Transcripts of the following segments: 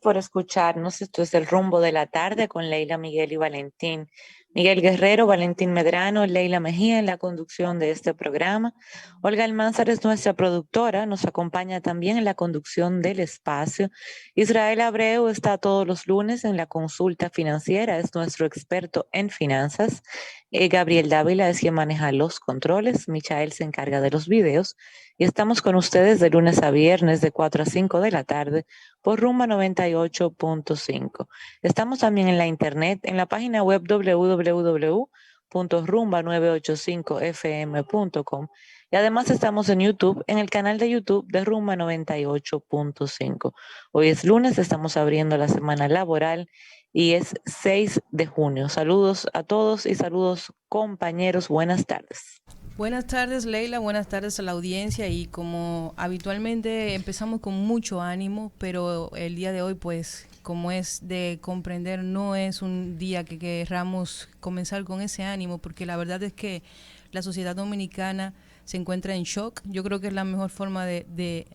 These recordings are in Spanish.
por escucharnos. Esto es El Rumbo de la Tarde con Leila, Miguel y Valentín. Miguel Guerrero, Valentín Medrano, Leila Mejía en la conducción de este programa. Olga Almanzar es nuestra productora, nos acompaña también en la conducción del espacio. Israel Abreu está todos los lunes en la consulta financiera, es nuestro experto en finanzas. Gabriel Dávila es quien maneja los controles, Michael se encarga de los videos y estamos con ustedes de lunes a viernes de 4 a 5 de la tarde por Rumba 98.5. Estamos también en la internet, en la página web www.rumba985fm.com y además estamos en YouTube, en el canal de YouTube de Rumba 98.5. Hoy es lunes, estamos abriendo la semana laboral y es 6 de junio. Saludos a todos y saludos compañeros, buenas tardes. Buenas tardes, Leila, buenas tardes a la audiencia y como habitualmente empezamos con mucho ánimo, pero el día de hoy pues como es de comprender no es un día que querramos comenzar con ese ánimo porque la verdad es que la sociedad dominicana se encuentra en shock. Yo creo que es la mejor forma de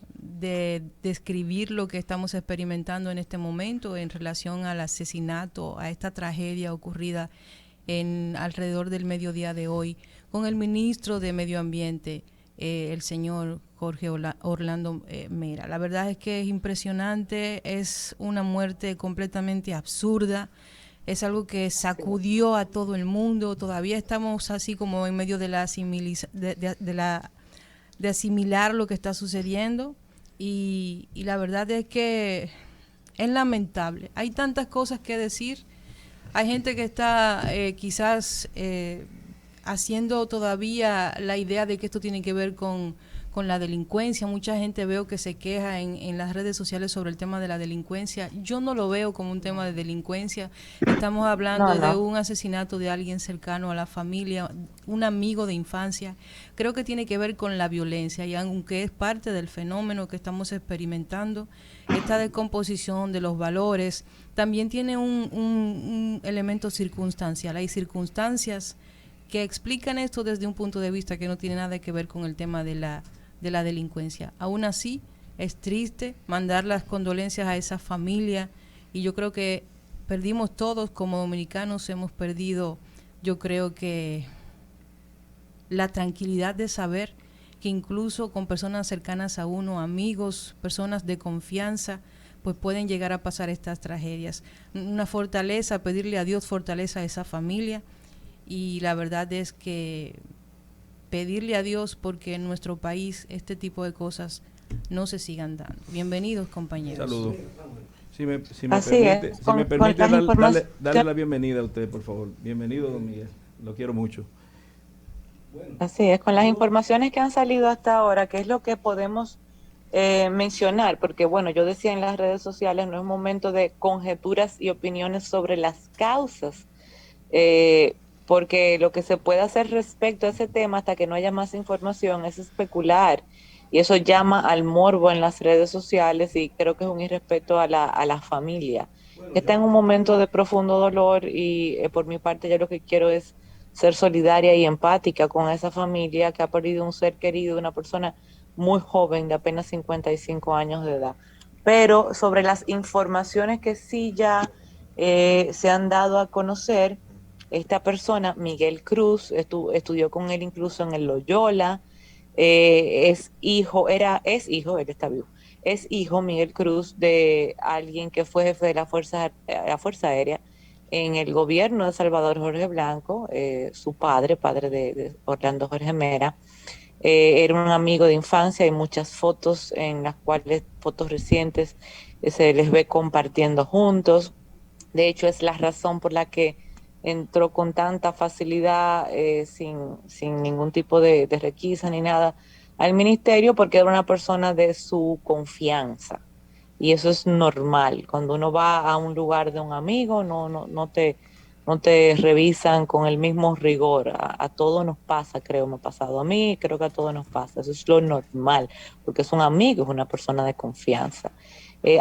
describir lo que estamos experimentando en este momento en relación al asesinato, a esta tragedia ocurrida en alrededor del mediodía de hoy con el ministro de Medio Ambiente, el señor Jorge Orlando Mera. La verdad es que es impresionante, es una muerte completamente absurda, es algo que sacudió a todo el mundo. Todavía estamos así como en medio de de asimilar lo que está sucediendo y la verdad es que es lamentable. Hay tantas cosas que decir. Hay gente que está quizás haciendo todavía la idea de que esto tiene que ver con la delincuencia. Mucha gente veo que se queja en las redes sociales sobre el tema de la delincuencia. Yo no lo veo como un tema de delincuencia. Estamos hablando de un asesinato de alguien cercano a la familia, un amigo de infancia. Creo que tiene que ver con la violencia y aunque es parte del fenómeno que estamos experimentando, esta descomposición de los valores también tiene un elemento circunstancial. Hay circunstancias que explican esto desde un punto de vista que no tiene nada que ver con el tema de la delincuencia. Aún así, es triste mandar las condolencias a esa familia y yo creo que perdimos todos como dominicanos, hemos perdido, yo creo que la tranquilidad de saber que incluso con personas cercanas a uno, amigos, personas de confianza, pues pueden llegar a pasar estas tragedias. Una fortaleza, pedirle a Dios fortaleza a esa familia y la verdad es que pedirle a Dios porque en nuestro país este tipo de cosas no se sigan dando. Bienvenidos, compañeros. Saludos. Así Permite, es, si me con permite las informaciones. darle la bienvenida a usted, por favor. Bienvenido, don Miguel. Lo quiero mucho. Así es, con las informaciones que han salido hasta ahora, ¿qué es lo que podemos mencionar? Porque bueno, yo decía en las redes sociales, no es momento de conjeturas y opiniones sobre las causas, porque lo que se puede hacer respecto a ese tema hasta que no haya más información es especular. Y eso llama al morbo en las redes sociales y creo que es un irrespeto a la familia. Está en un momento de profundo dolor y por mi parte yo lo que quiero es ser solidaria y empática con esa familia que ha perdido un ser querido, una persona muy joven de apenas 55 años de edad. Pero sobre las informaciones que sí ya se han dado a conocer, esta persona, Miguel Cruz, estudió con él incluso en el Loyola, es hijo, él está vivo, es hijo Miguel Cruz de alguien que fue jefe de la Fuerza Aérea en el gobierno de Salvador Jorge Blanco, su padre de Orlando Jorge Mera, era un amigo de infancia, hay muchas fotos en las cuales, fotos recientes, se les ve compartiendo juntos. De hecho, es la razón por la que entró con tanta facilidad, sin ningún tipo de requisa ni nada, al ministerio, porque era una persona de su confianza. Y eso es normal. Cuando uno va a un lugar de un amigo, no te revisan con el mismo rigor. A todos nos pasa, creo, me ha pasado a mí, creo que a todos nos pasa. Eso es lo normal, porque es un amigo, es una persona de confianza.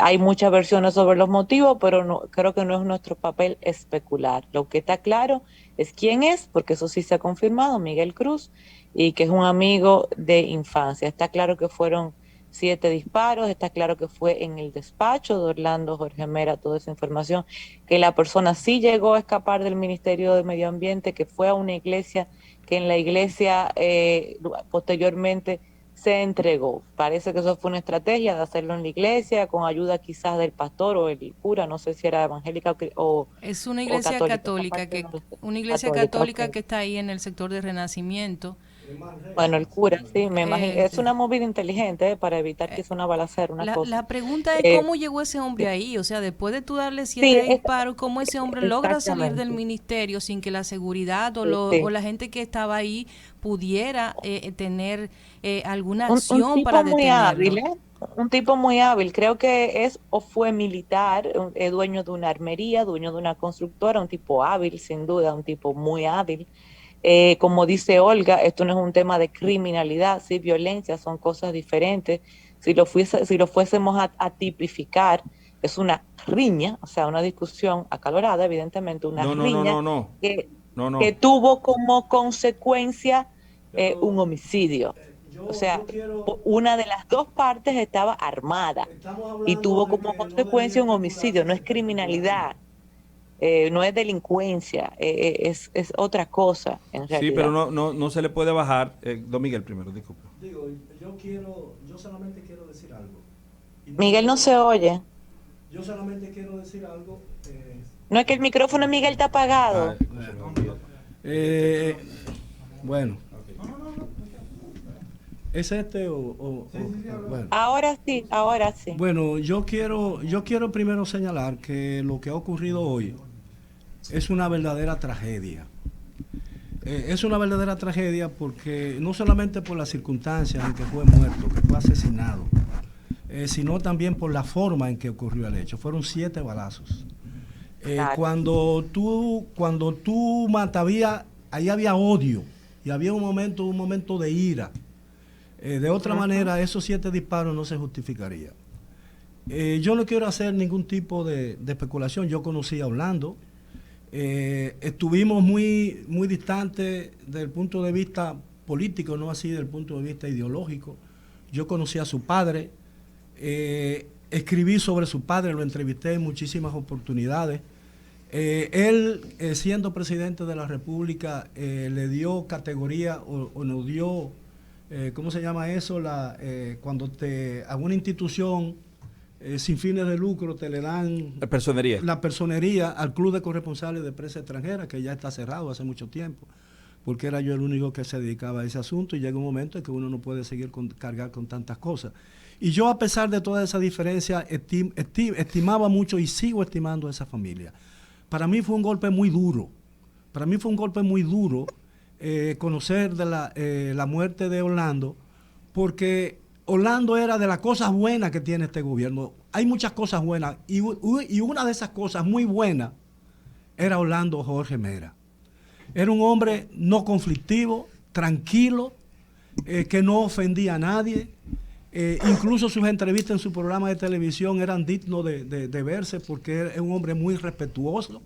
Hay muchas versiones sobre los motivos, pero creo que no es nuestro papel especular. Lo que está claro es quién es, porque eso sí se ha confirmado, Miguel Cruz, y que es un amigo de infancia. Está claro que fueron 7 disparos. Está claro que fue en el despacho de Orlando Jorge Mera toda esa información, que la persona sí llegó a escapar del Ministerio de Medio Ambiente, que fue a una iglesia, que en la iglesia posteriormente se entregó. Parece que eso fue una estrategia de hacerlo en la iglesia, con ayuda quizás del pastor o el cura, no sé si era evangélica es una o iglesia católica, una iglesia católica okay, que está ahí en el sector de Renacimiento. bueno, el cura, sí, me imagino. Es Sí. una movida inteligente para evitar que sea una balacera, una cosa. La pregunta es Eh, cómo llegó ese hombre ahí, o sea, después de tú darle sí, 7 disparos, ¿cómo ese hombre logra salir del exactamente. ministerio sin que la seguridad o Sí. la gente que estaba ahí pudiera tener alguna Un acción para tipo muy hábil, detenerlo? ¿eh? Un tipo muy hábil. Creo que es o fue militar, dueño de una armería, dueño de una constructora, un tipo hábil, sin duda, un tipo muy hábil. Como dice Olga, esto no es un tema de criminalidad, sí, violencia, son cosas diferentes. Si lo fuésemos a tipificar, es una riña, o sea, una discusión acalorada, evidentemente, una No, no, no, riña no, no. que, No, que no. tuvo como consecuencia un Pero homicidio. O sea, yo quiero, una de las dos partes estaba armada estamos y hablando tuvo de como que no debería consecuencia un homicidio, especularse no es sin especulación. criminalidad, no es delincuencia, es otra cosa en Sí, pero realidad. no se le puede bajar. Don Miguel primero, disculpe. Digo, yo solamente quiero decir algo. Y no Miguel no quiero, se oye. yo solamente quiero decir algo. No es que el micrófono de Miguel está Ah, apagado. Eh, bueno, ¿es este bueno? Ahora sí. Bueno, yo quiero primero señalar que lo que ha ocurrido hoy es una verdadera tragedia. Es una verdadera tragedia porque no solamente por las circunstancias en que fue muerto, que fue asesinado, sino también por la forma en que ocurrió el hecho. Fueron 7 balazos. Claro. Cuando tú matabas, ahí había odio y había un momento de ira. De otra manera, esos 7 disparos no se justificarían. Yo no quiero hacer ningún tipo de especulación. Yo conocí a Orlando. Estuvimos muy, muy distantes desde el punto de vista político, no así desde el punto de vista ideológico. Yo conocí a su padre. Escribí sobre su padre, lo entrevisté en muchísimas oportunidades. Él, siendo presidente de la República, le dio categoría o nos dio, ¿cómo se llama eso? Cuando a una institución sin fines de lucro te le dan La personería. la personería al Club de Corresponsales de Prensa Extranjera, que ya está cerrado hace mucho tiempo, porque era yo el único que se dedicaba a ese asunto y llega un momento en que uno no puede seguir cargar con tantas cosas. Y yo, a pesar de toda esa diferencia, estimaba mucho y sigo estimando a esa familia. Para mí fue un golpe muy duro. Para mí fue un golpe muy duro conocer de la muerte de Orlando, porque Orlando era de las cosas buenas que tiene este gobierno. Hay muchas cosas buenas y una de esas cosas muy buenas era Orlando Jorge Mera. Era un hombre no conflictivo, tranquilo, que no ofendía a nadie. Incluso sus entrevistas en su programa de televisión eran dignos de verse porque es un hombre muy respetuoso.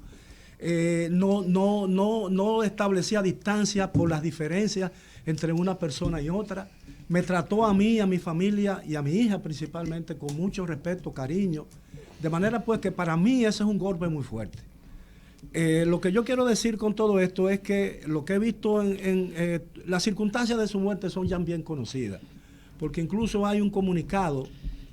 No establecía distancia por las diferencias entre una persona y otra. Me trató a mí, a mi familia y a mi hija principalmente con mucho respeto, cariño. De manera pues que para mí ese es un golpe muy fuerte. Lo que yo quiero decir con todo esto es que lo que he visto las circunstancias de su muerte son ya bien conocidas, porque incluso hay un comunicado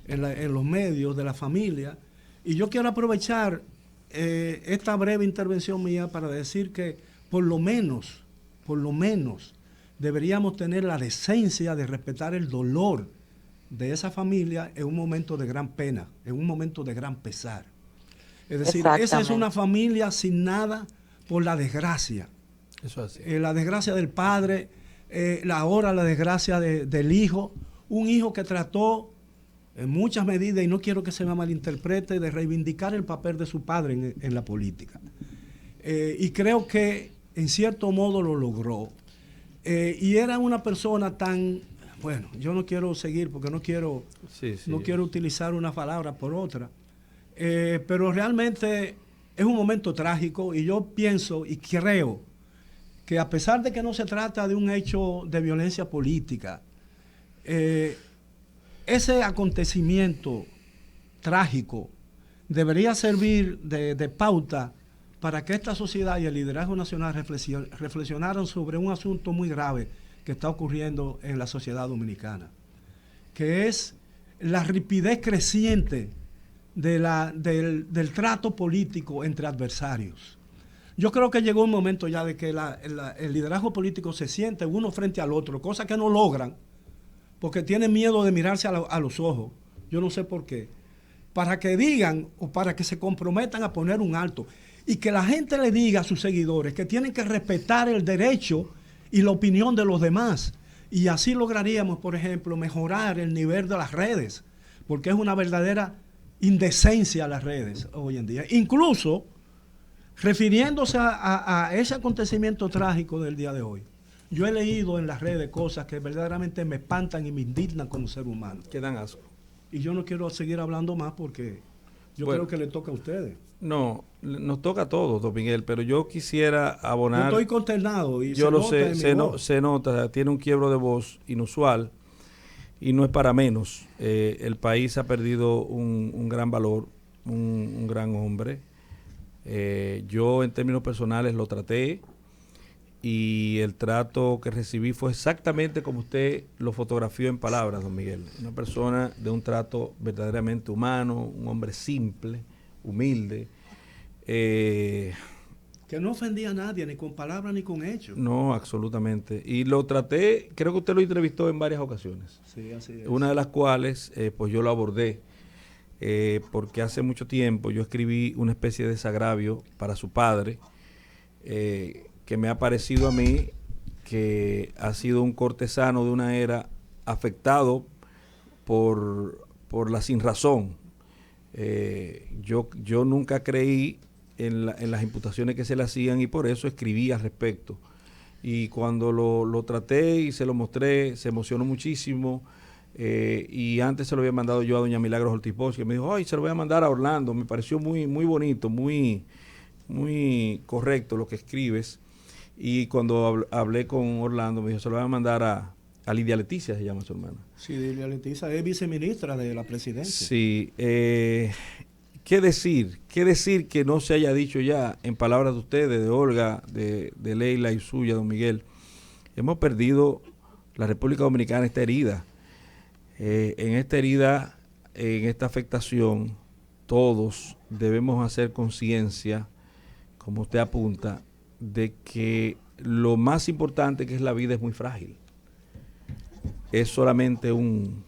en los medios de la familia, y yo quiero aprovechar esta breve intervención mía para decir que por lo menos, deberíamos tener la decencia de respetar el dolor de esa familia en un momento de gran pena, en un momento de gran pesar. Es decir, esa es una familia sin nada por la desgracia. Eso es así. La desgracia del padre, ahora la desgracia del hijo, un hijo que trató en muchas medidas, y no quiero que se me malinterprete, de reivindicar el papel de su padre en la política. Y creo que en cierto modo lo logró. Y era una persona tan, bueno, yo no quiero seguir porque no quiero utilizar una palabra por otra, pero realmente es un momento trágico, y yo pienso y creo que a pesar de que no se trata de un hecho de violencia política, ese acontecimiento trágico debería servir de pauta para que esta sociedad y el liderazgo nacional reflexionaran sobre un asunto muy grave que está ocurriendo en la sociedad dominicana, que es la rapidez creciente del trato político entre adversarios. Yo creo que llegó un momento ya de que el liderazgo político se siente uno frente al otro, cosa que no logran, porque tienen miedo de mirarse a los ojos, yo no sé por qué, para que digan o para que se comprometan a poner un alto y que la gente le diga a sus seguidores que tienen que respetar el derecho y la opinión de los demás. Y así lograríamos, por ejemplo, mejorar el nivel de las redes, porque es una verdadera indecencia las redes hoy en día. Incluso, refiriéndose a ese acontecimiento trágico del día de hoy, yo he leído en las redes cosas que verdaderamente me espantan y me indignan como ser humano. Que dan asco. Y yo no quiero seguir hablando más porque yo creo que le toca a ustedes. No, nos toca a todos, don Miguel, pero yo quisiera abonar... Yo estoy consternado y yo lo sé, se nota, tiene un quiebro de voz inusual y no es para menos. El país ha perdido un gran valor, un gran hombre. Yo en términos personales lo traté y el trato que recibí fue exactamente como usted lo fotografió en palabras, don Miguel. Una persona de un trato verdaderamente humano, un hombre simple, humilde. Que no ofendía a nadie, ni con palabras ni con hechos. No, absolutamente. Y lo traté, creo que usted lo entrevistó en varias ocasiones. Sí, así es. Una de las cuales, pues yo lo abordé, porque hace mucho tiempo yo escribí una especie de desagravio para su padre, que me ha parecido a mí que ha sido un cortesano de una era afectado por la sinrazón. Yo nunca creí en las imputaciones que se le hacían y por eso escribí al respecto. Y cuando lo traté y se lo mostré, se emocionó muchísimo. Y antes se lo había mandado yo a doña Milagros Ortiz Bosch, que me dijo, ay, se lo voy a mandar a Orlando. Me pareció muy, muy bonito, muy, muy correcto lo que escribes. Y cuando hablé con Orlando, me dijo, se lo voy a mandar a Lidia Leticia, se llama su hermana. Sí, Lidia Leticia es viceministra de la presidencia. Sí. ¿Qué decir? ¿Qué decir que no se haya dicho ya en palabras de ustedes, de Olga, de Leila y suya, don Miguel? Hemos perdido, la República Dominicana está herida. En esta herida, en esta afectación, todos debemos hacer conciencia, como usted apunta, de que lo más importante que es la vida es muy frágil. Es solamente un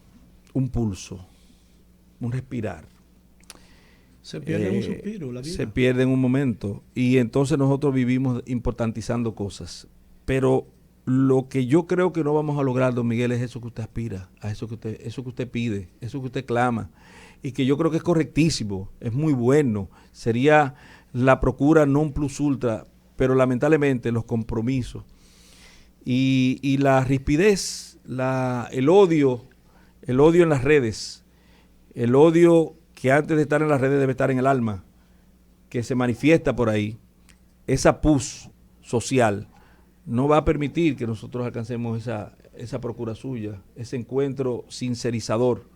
pulso, un respirar. Se pierde en un suspiro la vida. Se pierde en un momento. Y entonces nosotros vivimos importantizando cosas. Pero lo que yo creo que no vamos a lograr, don Miguel, es eso que usted aspira, a eso que usted pide, eso que usted clama. Y que yo creo que es correctísimo, es muy bueno. Sería la procura non plus ultra, pero lamentablemente los compromisos y la rispidez, el odio en las redes, el odio que antes de estar en las redes debe estar en el alma, que se manifiesta por ahí, esa pus social, no va a permitir que nosotros alcancemos esa procura suya, ese encuentro sincerizador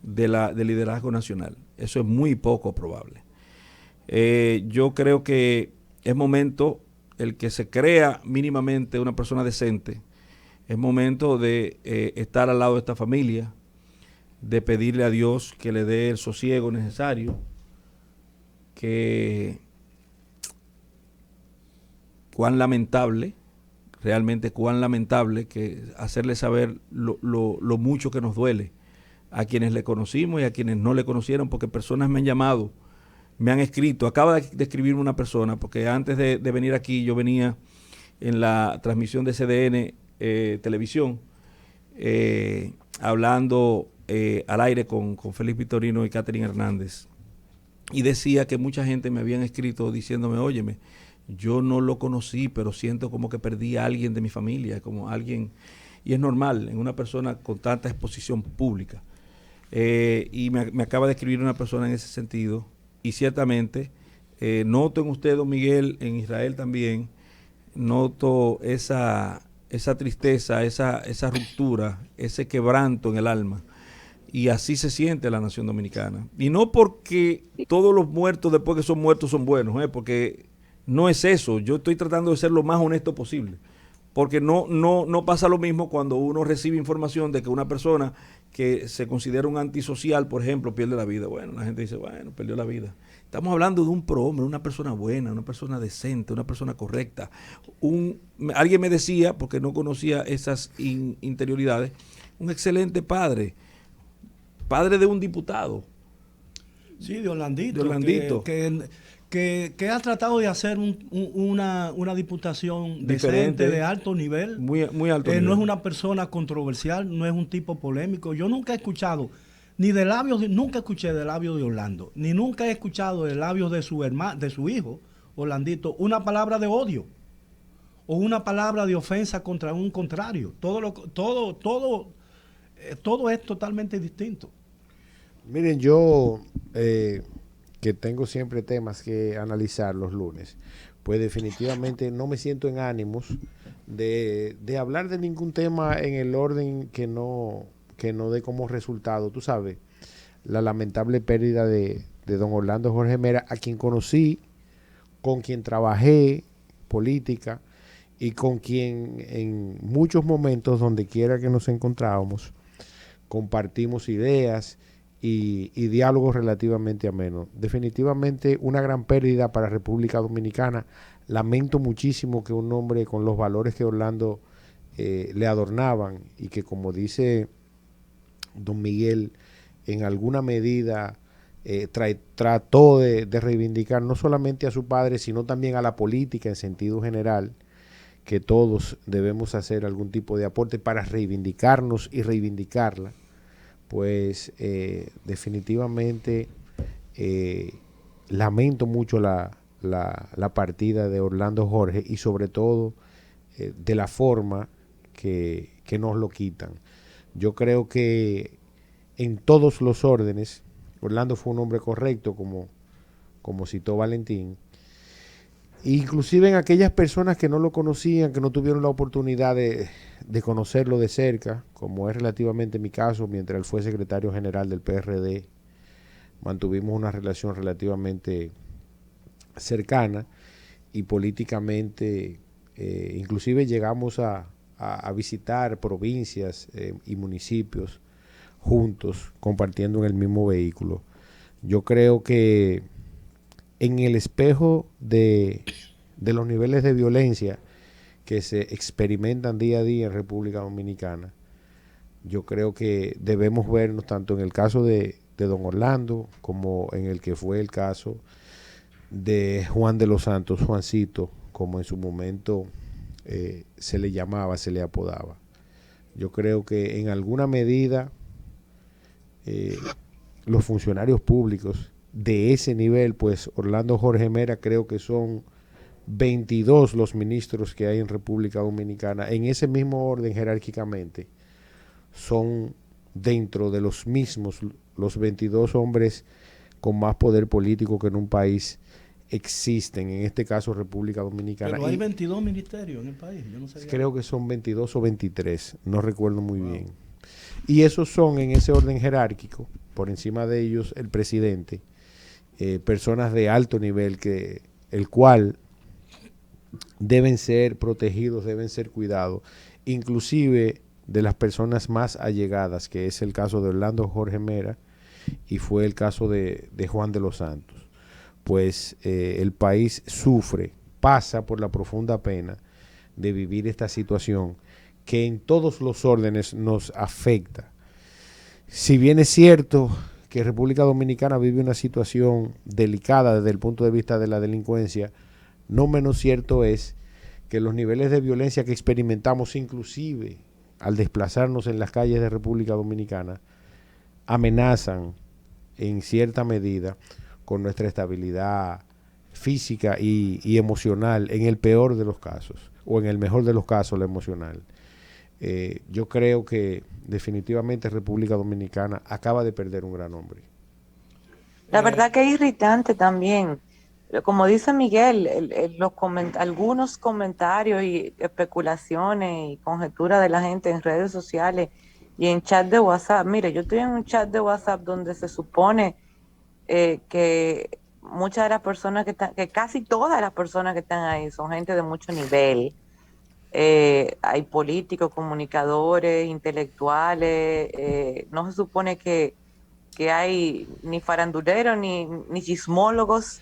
del liderazgo nacional. Eso es muy poco probable. Yo creo que es momento el que se crea mínimamente una persona decente, es momento de estar al lado de esta familia, de pedirle a Dios que le dé el sosiego necesario, que realmente cuán lamentable que hacerle saber lo mucho que nos duele a quienes le conocimos y a quienes no le conocieron, porque personas me han llamado, me han escrito, acaba de escribirme una persona, porque antes de venir aquí yo venía en la transmisión de CDN Televisión, hablando al aire con Félix Victorino y Catherine Hernández, y decía que mucha gente me habían escrito diciéndome, óyeme, yo no lo conocí, pero siento como que perdí a alguien de mi familia, como alguien, y es normal en una persona con tanta exposición pública. Y me acaba de escribir una persona en ese sentido, y ciertamente noto en usted, don Miguel, en Israel también, noto esa tristeza, esa ruptura, ese quebranto en el alma. Y así se siente la nación dominicana. Y no porque todos los muertos después que son muertos son buenos, porque no es eso. Yo estoy tratando de ser lo más honesto posible. Porque no pasa lo mismo cuando uno recibe información de que una persona que se considera un antisocial, por ejemplo, pierde la vida. Bueno, la gente dice, bueno, perdió la vida. Estamos hablando de un prohombre, una persona buena, una persona decente, una persona correcta. Alguien me decía, porque no conocía esas interioridades, un excelente padre de un diputado. Sí, de Orlandito. De Orlandito. Que ha tratado de hacer una diputación diferente, decente, de alto nivel. Muy alto nivel. No es una persona controversial, no es un tipo polémico. Yo nunca he escuchado, nunca escuché de labios de Orlando, ni nunca he escuchado de labios de su hijo, Orlandito, una palabra de odio o una palabra de ofensa contra un contrario. Todo es totalmente distinto. Miren, yo que tengo siempre temas que analizar los lunes, pues definitivamente no me siento en ánimos de hablar de ningún tema en el orden que no dé como resultado, tú sabes, la lamentable pérdida de don Orlando Jorge Mera, a quien conocí, con quien trabajé política y con quien en muchos momentos, donde quiera que nos encontrábamos, compartimos ideas y diálogos relativamente amenos. Definitivamente una gran pérdida para República Dominicana. Lamento muchísimo que un hombre con los valores que Orlando le adornaban y que, como dice don Miguel, en alguna medida trató de reivindicar no solamente a su padre, sino también a la política en sentido general, que todos debemos hacer algún tipo de aporte para reivindicarnos y reivindicarla. Pues definitivamente lamento mucho la partida de Orlando Jorge y sobre todo de la forma que nos lo quitan. Yo creo que en todos los órdenes, Orlando fue un hombre correcto, como citó Valentín, inclusive en aquellas personas que no lo conocían, que no tuvieron la oportunidad de conocerlo de cerca, como es relativamente mi caso, mientras él fue secretario general del PRD, mantuvimos una relación relativamente cercana y políticamente, inclusive llegamos a visitar provincias y municipios juntos, compartiendo en el mismo vehículo. Yo creo que en el espejo de los niveles de violencia que se experimentan día a día en República Dominicana, yo creo que debemos vernos tanto en el caso de don Orlando como en el que fue el caso de Juan de los Santos, Juancito, como en su momento se le llamaba, se le apodaba. Yo creo que en alguna medida los funcionarios públicos de ese nivel, pues Orlando Jorge Mera, creo que son 22 los ministros que hay en República Dominicana, en ese mismo orden jerárquicamente, son dentro de los mismos, los 22 hombres con más poder político que en un país existen, en este caso República Dominicana. Pero hay 22 ministerios en el país, yo no sabía. Creo que son 22 o 23, no recuerdo muy bien. Y esos son en ese orden jerárquico, por encima de ellos el presidente, personas de alto nivel, el cual deben ser protegidos, deben ser cuidados, inclusive de las personas más allegadas, que es el caso de Orlando Jorge Mera y fue el caso de Juan de los Santos. Pues el país sufre, pasa por la profunda pena de vivir esta situación que en todos los órdenes nos afecta. Si bien es cierto que República Dominicana vive una situación delicada desde el punto de vista de la delincuencia, no menos cierto es que los niveles de violencia que experimentamos, inclusive al desplazarnos en las calles de República Dominicana, amenazan en cierta medida con nuestra estabilidad física y emocional, en el peor de los casos, o en el mejor de los casos, la emocional. Yo creo que definitivamente República Dominicana acaba de perder un gran hombre. La verdad que es irritante también. Como dice Miguel, algunos comentarios y especulaciones y conjeturas de la gente en redes sociales Y en chat de WhatsApp, mire, yo estoy en un chat de WhatsApp donde se supone que muchas de las personas que están, que casi todas las personas que están ahí son gente de mucho nivel. Hay políticos, comunicadores, intelectuales. No se supone que hay ni faranduleros, ni chismólogos,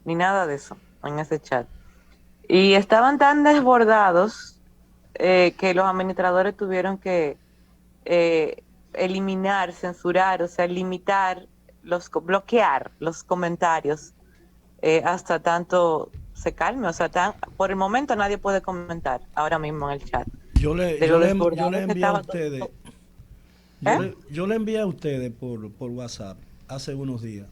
ni nada de eso en ese chat. Y estaban tan desbordados que los administradores tuvieron que eliminar, censurar, o sea, limitar, bloquear los comentarios hasta tanto se calme. O sea, por el momento nadie puede comentar ahora mismo en el chat. De lo Yo le desbordado que envié a estaba ustedes, todo. ¿Eh? yo le envié a ustedes por WhatsApp hace unos días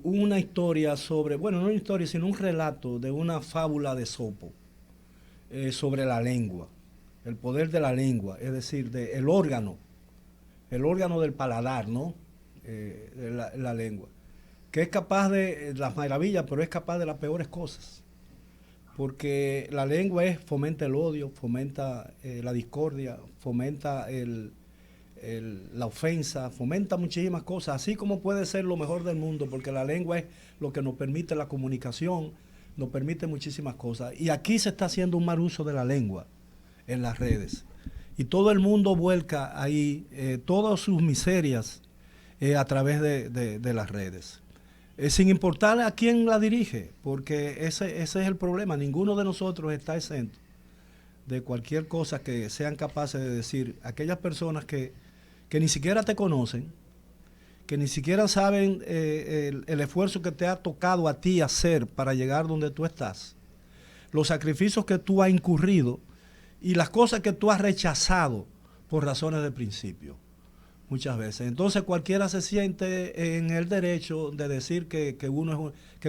una historia sobre, bueno, no una historia, sino un relato de una fábula de Sopo sobre la lengua, el poder de la lengua, es decir, el órgano del paladar, ¿no? La lengua, que es capaz de las maravillas, pero es capaz de las peores cosas. Porque la lengua fomenta el odio, fomenta la discordia, fomenta la ofensa, fomenta muchísimas cosas, así como puede ser lo mejor del mundo, porque la lengua es lo que nos permite la comunicación, nos permite muchísimas cosas. Y aquí se está haciendo un mal uso de la lengua en las redes. Y todo el mundo vuelca ahí todas sus miserias a través de las redes. Sin importar a quién la dirige, porque ese es el problema. Ninguno de nosotros está exento de cualquier cosa que sean capaces de decir aquellas personas que ni siquiera te conocen, que ni siquiera saben el esfuerzo que te ha tocado a ti hacer para llegar donde tú estás, los sacrificios que tú has incurrido y las cosas que tú has rechazado por razones de principio. Muchas veces. Entonces cualquiera se siente en el derecho de decir que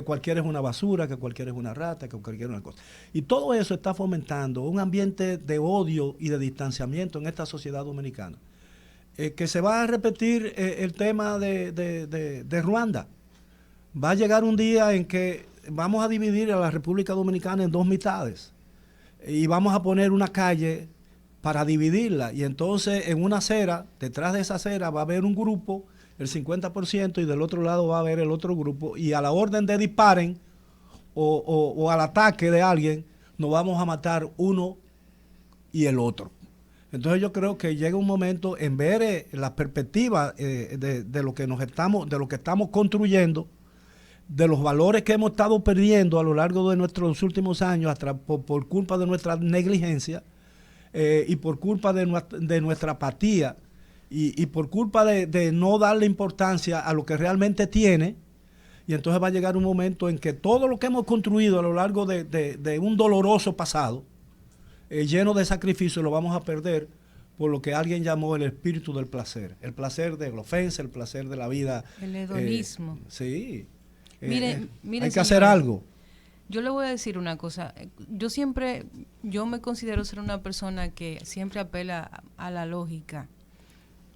cualquiera es una basura, que cualquiera es una rata, que cualquiera es una cosa. Y todo eso está fomentando un ambiente de odio y de distanciamiento en esta sociedad dominicana. Que se va a repetir el tema de Ruanda. Va a llegar un día en que vamos a dividir a la República Dominicana en dos mitades. Y vamos a poner una calle para dividirla, y entonces en una acera, detrás de esa acera va a haber un grupo, el 50%, y del otro lado va a haber el otro grupo, y a la orden de disparen o al ataque de alguien, nos vamos a matar uno y el otro. Entonces yo creo que llega un momento en ver la perspectiva de lo que estamos construyendo, de los valores que hemos estado perdiendo a lo largo de nuestros últimos años por culpa de nuestra negligencia, y por culpa de nuestra apatía y por culpa de no darle importancia a lo que realmente tiene. Y entonces va a llegar un momento en que todo lo que hemos construido a lo largo de un doloroso pasado, lleno de sacrificio, lo vamos a perder por lo que alguien llamó el espíritu del placer, el placer de la ofensa, el placer de la vida. El hedonismo. Sí. Mire, hay que hacer algo. Yo le voy a decir una cosa. Yo me considero ser una persona que siempre apela a la lógica.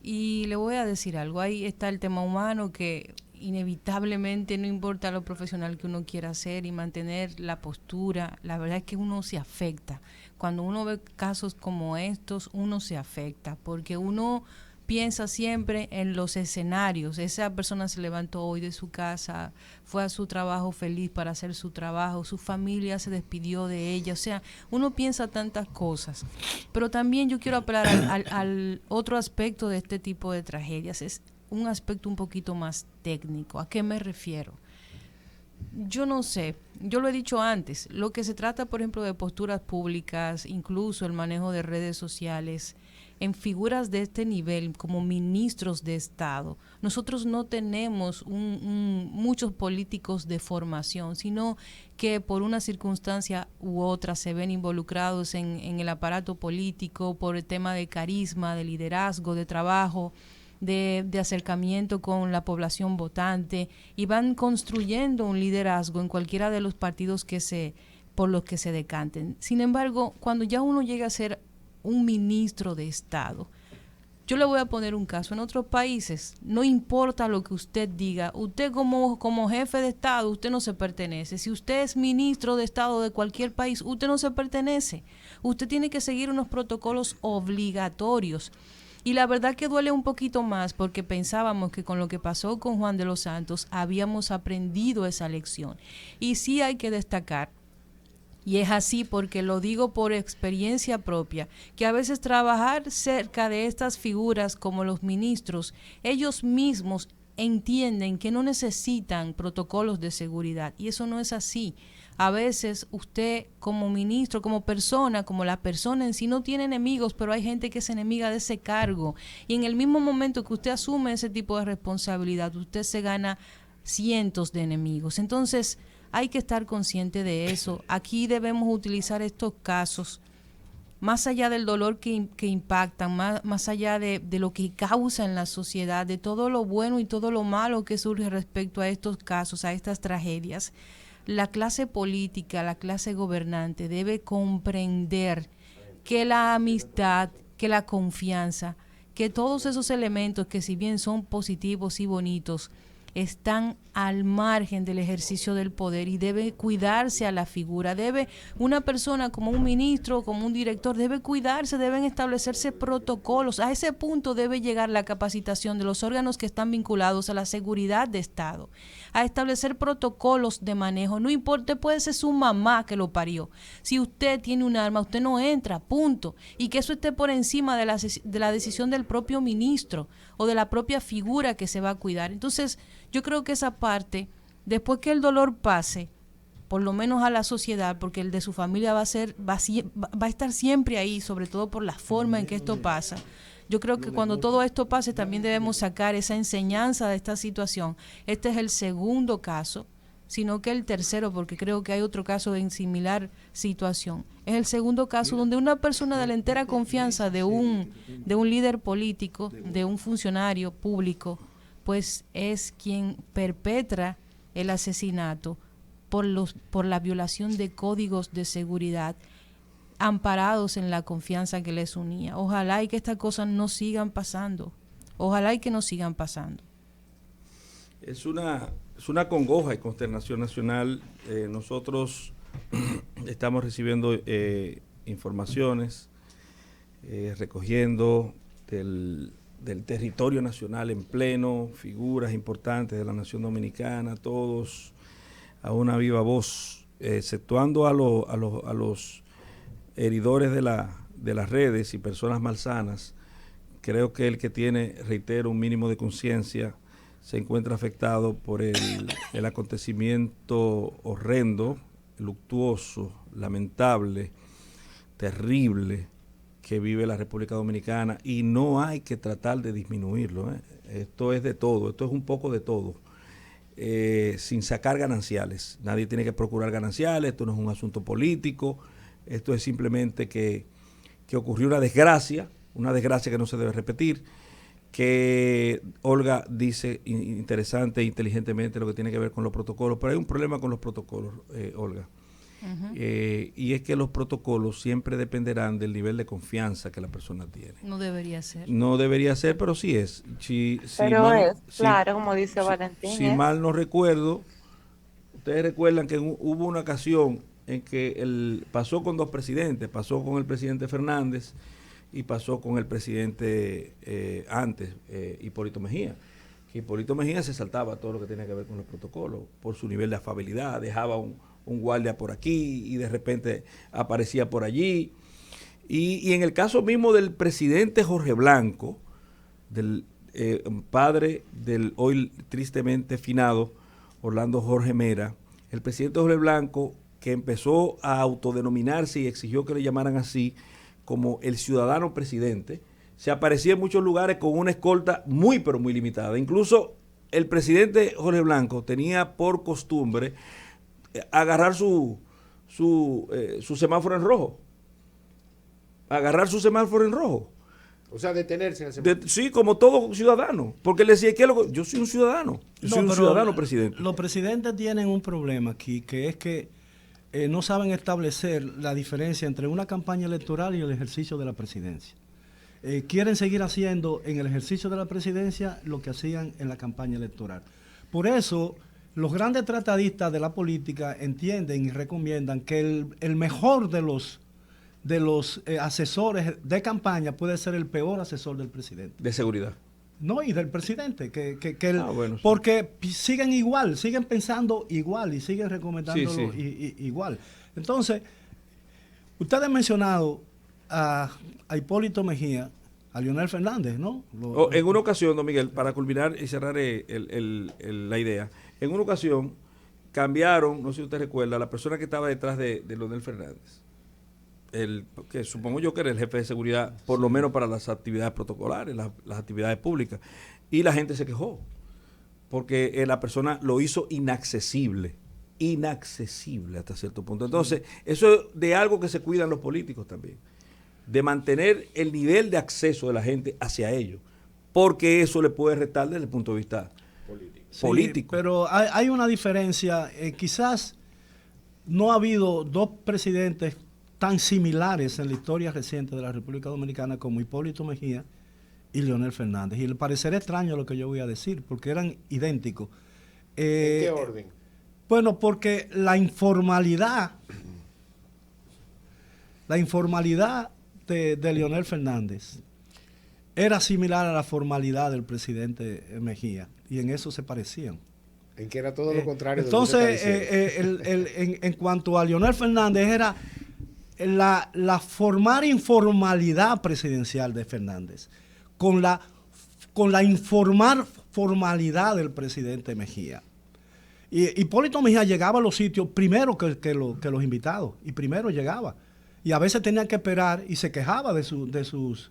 Y le voy a decir algo. Ahí está el tema humano, que inevitablemente, no importa lo profesional que uno quiera hacer y mantener la postura, la verdad es que uno se afecta. Cuando uno ve casos como estos, uno se afecta, porque uno piensa siempre en los escenarios. Esa persona se levantó hoy de su casa, fue a su trabajo feliz para hacer su trabajo, su familia se despidió de ella. O sea, uno piensa tantas cosas. Pero también yo quiero apelar al otro aspecto de este tipo de tragedias. Es un aspecto un poquito más técnico. ¿A qué me refiero? Yo no sé, yo lo he dicho antes, lo que se trata, por ejemplo, de posturas públicas, incluso el manejo de redes sociales, en figuras de este nivel, como ministros de Estado, nosotros no tenemos muchos políticos de formación, sino que por una circunstancia u otra se ven involucrados en el aparato político por el tema de carisma, de liderazgo, de trabajo, de acercamiento con la población votante, y van construyendo un liderazgo en cualquiera de los partidos por los que se decanten. Sin embargo, cuando ya uno llega a ser un ministro de Estado, yo le voy a poner un caso. En otros países, no importa lo que usted diga, usted como jefe de Estado, usted no se pertenece. Si usted es ministro de Estado de cualquier país, usted no se pertenece. Usted tiene que seguir unos protocolos obligatorios. Y la verdad que duele un poquito más porque pensábamos que con lo que pasó con Juan de los Santos habíamos aprendido esa lección. Y sí hay que destacar, y es así porque lo digo por experiencia propia, que a veces trabajar cerca de estas figuras como los ministros, ellos mismos entienden que no necesitan protocolos de seguridad y eso no es así. A veces usted como ministro, como persona, como la persona en sí no tiene enemigos, pero hay gente que es enemiga de ese cargo. Y en el mismo momento que usted asume ese tipo de responsabilidad, usted se gana cientos de enemigos. Entonces hay que estar consciente de eso. Aquí debemos utilizar estos casos más allá del dolor que impactan, más allá de lo que causa en la sociedad, de todo lo bueno y todo lo malo que surge respecto a estos casos, a estas tragedias. La clase política, la clase gobernante debe comprender que la amistad, que la confianza, que todos esos elementos que si bien son positivos y bonitos, están al margen del ejercicio del poder y debe cuidarse a la figura. Debe una persona como un ministro, como un director, debe cuidarse, deben establecerse protocolos. A ese punto debe llegar la capacitación de los órganos que están vinculados a la seguridad de Estado, a establecer protocolos de manejo. No importa, puede ser su mamá que lo parió. Si usted tiene un arma, usted no entra, punto. Y que eso esté por encima de la decisión del propio ministro o de la propia figura que se va a cuidar. Entonces, yo creo que esa parte, después que el dolor pase, por lo menos a la sociedad, porque el de su familia va a estar siempre ahí, sobre todo por la forma en que esto pasa. Yo creo que cuando todo esto pase también debemos sacar esa enseñanza de esta situación. Este es el segundo caso, sino que el tercero, porque creo que hay otro caso en similar situación. Es el segundo caso donde una persona de la entera confianza de un líder político, de un funcionario público, pues es quien perpetra el asesinato por la violación de códigos de seguridad amparados en la confianza que les unía. Ojalá y que estas cosas no sigan pasando. Ojalá y que no sigan pasando. Es una congoja y consternación nacional. Nosotros estamos recibiendo informaciones, recogiendo del territorio nacional en pleno, figuras importantes de la nación dominicana, todos a una viva voz, exceptuando a los heridores de las redes y personas malsanas. Creo que el que tiene, reitero, un mínimo de conciencia se encuentra afectado por el acontecimiento horrendo, luctuoso, lamentable, terrible que vive la República Dominicana, y no hay que tratar de disminuirlo. Esto es de todo, esto es un poco de todo, sin sacar gananciales. Nadie tiene que procurar gananciales, esto no es un asunto político, esto es simplemente que ocurrió una desgracia que no se debe repetir, que Olga dice interesante e inteligentemente lo que tiene que ver con los protocolos, pero hay un problema con los protocolos, Olga. Uh-huh. Y es que los protocolos siempre dependerán del nivel de confianza que la persona tiene. No debería ser. No debería ser, pero sí es. Claro, como dice Valentín. Si mal no recuerdo, ustedes recuerdan que hubo una ocasión en que pasó con dos presidentes, pasó con el presidente Fernández y pasó con el presidente Hipólito Mejía. Que Hipólito Mejía se saltaba todo lo que tenía que ver con los protocolos por su nivel de afabilidad, dejaba un guardia por aquí y de repente aparecía por allí. Y en el caso mismo del presidente Jorge Blanco, del padre del hoy tristemente finado Orlando Jorge Mera, el presidente Jorge Blanco, que empezó a autodenominarse y exigió que le llamaran así como el ciudadano presidente, se aparecía en muchos lugares con una escolta muy pero muy limitada. Incluso el presidente Jorge Blanco tenía por costumbre agarrar su semáforo en rojo. Agarrar su semáforo en rojo. O sea, detenerse en el semáforo. Sí, como todo ciudadano. Porque él decía, yo soy un ciudadano. Yo soy un ciudadano presidente. Los presidentes tienen un problema aquí, que es que no saben establecer la diferencia entre una campaña electoral y el ejercicio de la presidencia. Quieren seguir haciendo en el ejercicio de la presidencia lo que hacían en la campaña electoral. Por eso, los grandes tratadistas de la política entienden y recomiendan que el mejor de asesores de campaña puede ser el peor asesor del presidente. De seguridad. No, y del presidente, Bueno, sí. porque siguen igual, siguen pensando igual y siguen recomendándolo igual. Entonces, ustedes han mencionado a Hipólito Mejía, a Leonel Fernández, ¿no? En una ocasión, don Miguel, para culminar y cerrar la idea, en una ocasión cambiaron, no sé si usted recuerda, la persona que estaba detrás de Leonel Fernández. Que supongo yo que era el jefe de seguridad, por lo menos para las actividades protocolares, las actividades públicas. Y la gente se quejó, porque la persona lo hizo inaccesible hasta cierto punto. Entonces, eso es de algo que se cuidan los políticos también, de mantener el nivel de acceso de la gente hacia ellos, porque eso le puede restar desde el punto de vista político. Pero hay una diferencia, quizás no ha habido dos presidentes tan similares en la historia reciente de la República Dominicana como Hipólito Mejía y Leonel Fernández. Y le parecerá extraño lo que yo voy a decir, porque eran idénticos. ¿En qué orden? Bueno, porque la informalidad de Leonel Fernández era similar a la formalidad del presidente Mejía, y en eso se parecían. En que era todo lo contrario. Entonces, en cuanto a Leonel Fernández, era la formar informalidad presidencial de Fernández con la informar formalidad del presidente Mejía. Y Hipólito Mejía llegaba a los sitios primero que los invitados, y primero llegaba. Y a veces tenían que esperar y se quejaba de sus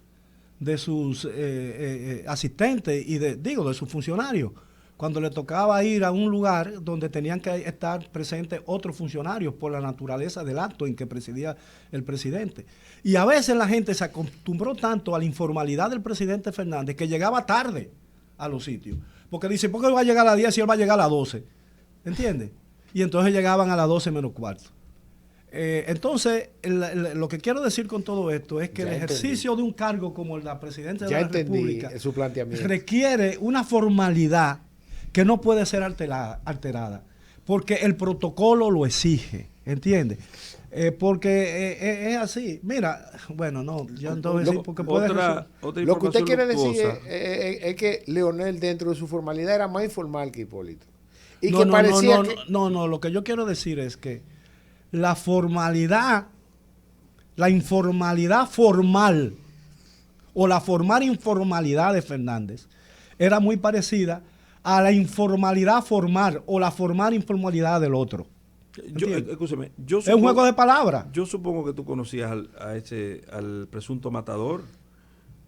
asistentes y de sus funcionarios, cuando le tocaba ir a un lugar donde tenían que estar presentes otros funcionarios por la naturaleza del acto en que presidía el presidente. Y a veces la gente se acostumbró tanto a la informalidad del presidente Fernández que llegaba tarde a los sitios. Porque dice, ¿por qué va a llegar a las 10 si él va a llegar a las 12? ¿Entiendes? Y entonces llegaban a las 12 menos cuarto. Entonces, lo que quiero decir con todo esto es que el ejercicio de un cargo como la presidencia de la República su planteamiento requiere una formalidad que no puede ser alterada, porque el protocolo lo exige, ¿entiendes? Porque es así. Mira, bueno, no, yo entonces sí, porque puede lo que usted quiere decir es que Leonel, dentro de su formalidad, era más informal que Hipólito. Y no, que no, parecía no, lo que yo quiero decir es que la formalidad, la informalidad formal o la formar informalidad de Fernández era muy parecida a la informalidad formal o la formar informalidad del otro. Escúcheme, es un juego de palabras. Yo supongo que tú conocías al presunto matador,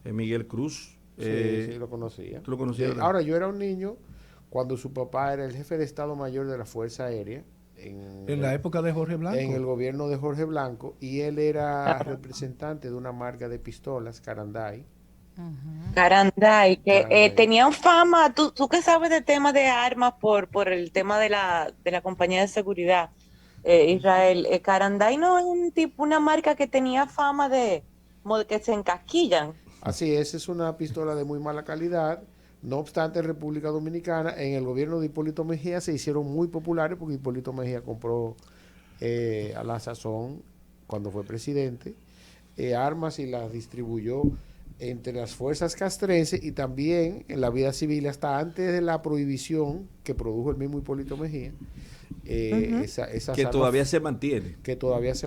Miguel Cruz. Sí, lo conocía. ¿Tú lo conocías? Ahora, yo era un niño cuando su papá era el jefe de Estado Mayor de la Fuerza Aérea. En la época de Jorge Blanco. En el gobierno de Jorge Blanco, y él era representante de una marca de pistolas, Caranday. Caranday, que tenían fama, tú que sabes de temas de armas por el tema de la compañía de seguridad, Israel, Caranday no es una marca que tenía fama de que se encasquillan. Así es una pistola de muy mala calidad. No obstante, en República Dominicana, en el gobierno de Hipólito Mejía, se hicieron muy populares porque Hipólito Mejía compró a la sazón, cuando fue presidente, armas y las distribuyó entre las fuerzas castrenses y también en la vida civil hasta antes de la prohibición que produjo el mismo Hipólito Mejía. Que todavía se mantiene.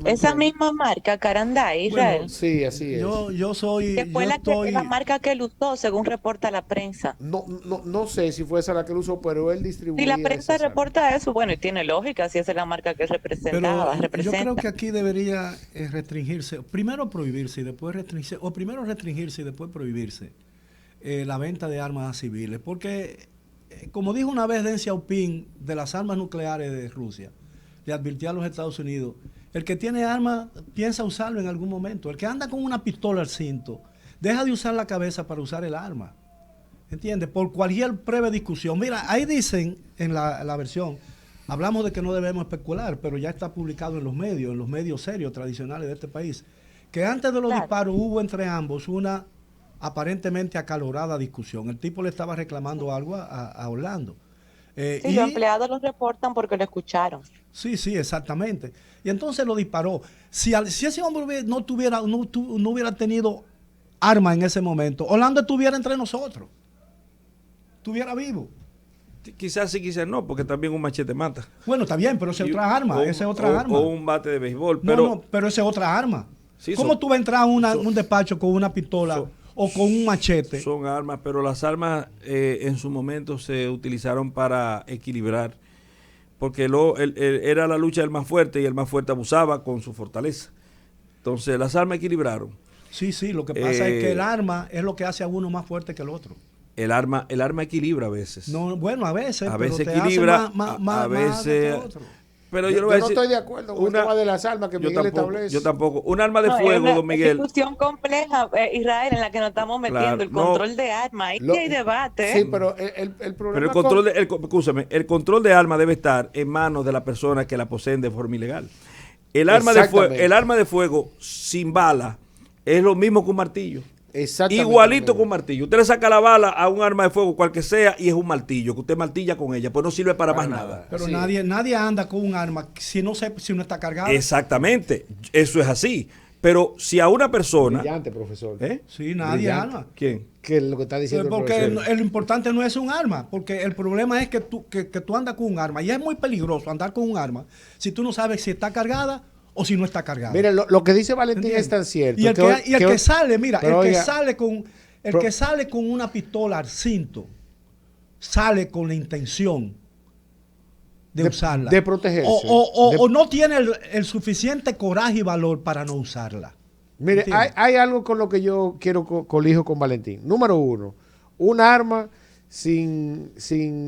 Esa misma marca, Caranday, Israel. Bueno, sí, así es. Yo soy... Que fue la marca que él usó, según reporta la prensa. No sé si fue esa la que él usó, pero él distribuía... Si la prensa reporta eso, bueno, y tiene lógica, si esa es la marca que representa. Yo creo que aquí debería restringirse, primero prohibirse y después restringirse, o primero restringirse y después prohibirse la venta de armas civiles, porque... Como dijo una vez Deng Xiaoping de las armas nucleares de Rusia, le advirtió a los Estados Unidos, el que tiene armas piensa usarlo en algún momento. El que anda con una pistola al cinto, deja de usar la cabeza para usar el arma. ¿Entiendes? Por cualquier breve discusión. Mira, ahí dicen en la versión, hablamos de que no debemos especular, pero ya está publicado en los medios serios, tradicionales de este país, que antes de los disparos hubo entre ambos una aparentemente acalorada discusión. El tipo le estaba reclamando algo a Orlando. Sí, los empleados lo reportan porque lo escucharon. Sí, exactamente. Y entonces lo disparó. Si ese hombre no hubiera tenido arma en ese momento, Orlando estuviera entre nosotros. Estuviera vivo. Quizás sí, quizás no, porque también un machete mata. Bueno, está bien, pero esa es otra arma. Esa es otra arma. O un bate de béisbol. Pero esa es otra arma. Sí, ¿Cómo tú vas a entrar a un despacho con una pistola o con un machete? Son armas, pero las armas en su momento se utilizaron para equilibrar, porque era la lucha del más fuerte y el más fuerte abusaba con su fortaleza. Entonces las armas equilibraron. Sí, lo que pasa es que el arma es lo que hace a uno más fuerte que el otro. El arma equilibra a veces. No, bueno, a veces equilibra, a veces. Pero yo no estoy de acuerdo con el tema de las armas que Miguel establece. Yo tampoco. Un arma de fuego, don Miguel. Es una discusión compleja, Israel, en la que nos estamos metiendo. El control de armas. Ahí hay debate. Sí, pero el problema. Pero el control de armas debe estar en manos de la persona que la poseen de forma ilegal. El arma de fuego sin bala es lo mismo que un martillo. Igualito con un martillo. Usted le saca la bala a un arma de fuego, cual que sea, y es un martillo, que usted martilla con ella, pues no sirve para más nada. Pero sí, nadie anda con un arma si no está cargado. Exactamente, eso es así. Pero si a una persona... Brillante, profesor. Sí, nadie anda. ¿Quién? ¿Qué es lo que está diciendo porque el profesor? Lo importante no es un arma, porque el problema es que tú andas con un arma, y es muy peligroso andar con un arma si tú no sabes si está cargada o si no está cargada. Mira, lo que dice Valentín es tan cierto. Y el que sale con una pistola al cinto, sale con la intención de usarla. De protegerse. O no tiene el suficiente coraje y valor para no usarla. Mire, hay algo con lo que yo quiero colijo con Valentín. Número uno, un arma sin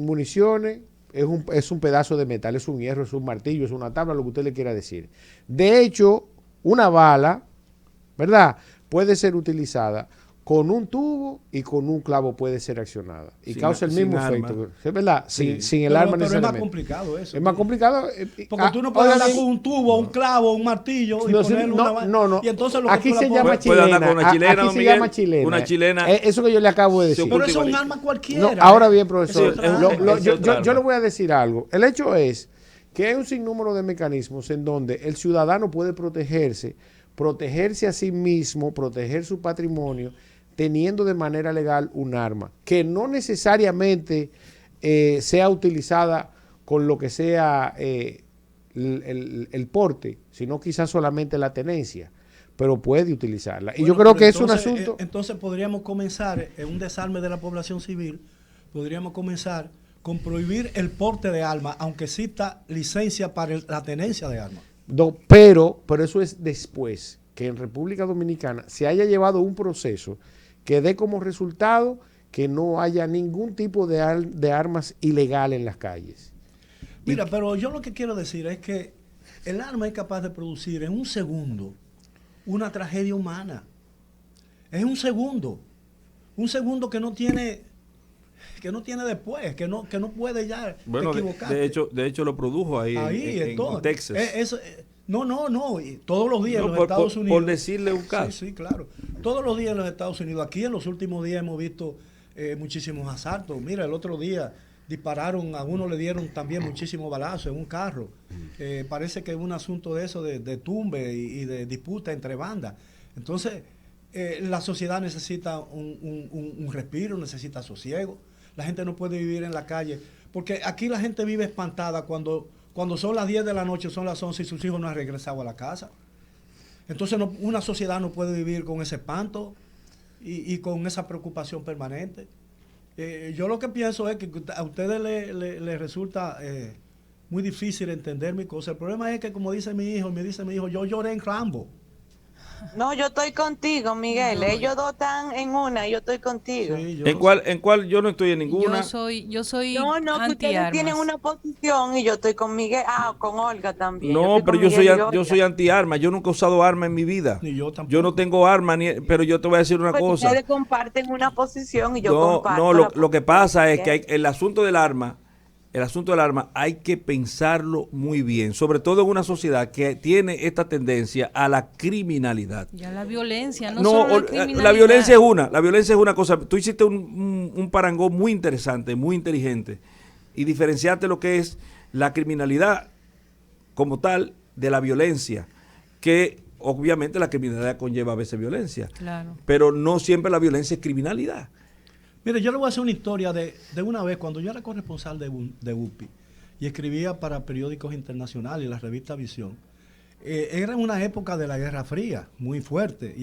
municiones es un pedazo de metal, es un hierro, es un martillo, es una tabla, lo que usted le quiera decir. De hecho, una bala, ¿verdad?, puede ser utilizada con un tubo y con un clavo puede ser accionada. Y causa el mismo efecto. ¿Es verdad? Sí. Sin el arma necesariamente. Pero es más complicado eso. Es más complicado. Porque tú no puedes andar con un tubo, un clavo, un martillo y ponerle una... No. Y entonces aquí se llama chilena. Puede andar con una chilena, aquí se llama chilena. Una chilena. Eso que yo le acabo de decir. Pero eso es un arma cualquiera. No, ahora bien, profesor. Yo le voy a decir algo. El hecho es que hay un sinnúmero de mecanismos en donde el ciudadano puede protegerse a sí mismo, proteger su patrimonio, teniendo de manera legal un arma, que no necesariamente sea utilizada con lo que sea el porte, sino quizás solamente la tenencia, pero puede utilizarla. Y yo creo que es un asunto... Entonces podríamos comenzar en un desarme de la población civil, podríamos comenzar con prohibir el porte de armas, aunque exista licencia para la tenencia de armas. Pero eso es después que en República Dominicana se haya llevado un proceso que dé como resultado que no haya ningún tipo de armas ilegales en las calles. Mira, pero yo lo que quiero decir es que el arma es capaz de producir en un segundo una tragedia humana. Es un segundo que no tiene después, que no puede ya equivocarse. De hecho lo produjo ahí en Texas. No. Todos los días en los Estados Unidos. Por decirle un caso. Sí, claro. Todos los días en los Estados Unidos. Aquí en los últimos días hemos visto muchísimos asaltos. Mira, el otro día dispararon, a uno le dieron también muchísimos balazos en un carro. Parece que es un asunto de eso, de tumbe y de disputa entre bandas. Entonces, la sociedad necesita un respiro, necesita sosiego. La gente no puede vivir en la calle. Porque aquí la gente vive espantada cuando son las 10 de la noche, son las 11 y sus hijos no han regresado a la casa. Entonces una sociedad no puede vivir con ese espanto y con esa preocupación permanente. Yo lo que pienso es que a ustedes les resulta muy difícil entender mi cosa. El problema es que, como dice mi hijo, yo lloré en Rambo. No, yo estoy contigo, Miguel. Ellos dos están en una, yo estoy contigo. Sí, ¿En cuál yo no estoy en ninguna? Yo soy No, que ustedes tienen una posición y yo estoy con Miguel, con Olga también. No, pero yo soy anti-arma. Yo nunca he usado arma en mi vida. Ni yo tampoco. Yo no tengo arma, pero yo te voy a decir una cosa. Ustedes comparten una posición y yo comparto. No, lo que pasa es que el asunto del arma hay que pensarlo muy bien, sobre todo en una sociedad que tiene esta tendencia a la criminalidad. Ya la violencia, no solo la criminalidad. La violencia es una cosa. Tú hiciste un parangón muy interesante, muy inteligente, y diferenciarte lo que es la criminalidad como tal de la violencia, que obviamente la criminalidad conlleva a veces violencia, Claro. pero no siempre la violencia es criminalidad. Mire, yo le voy a hacer una historia de una vez cuando yo era corresponsal de UPI y escribía para periódicos internacionales y la revista Visión. Era una época de la Guerra Fría, muy fuerte, y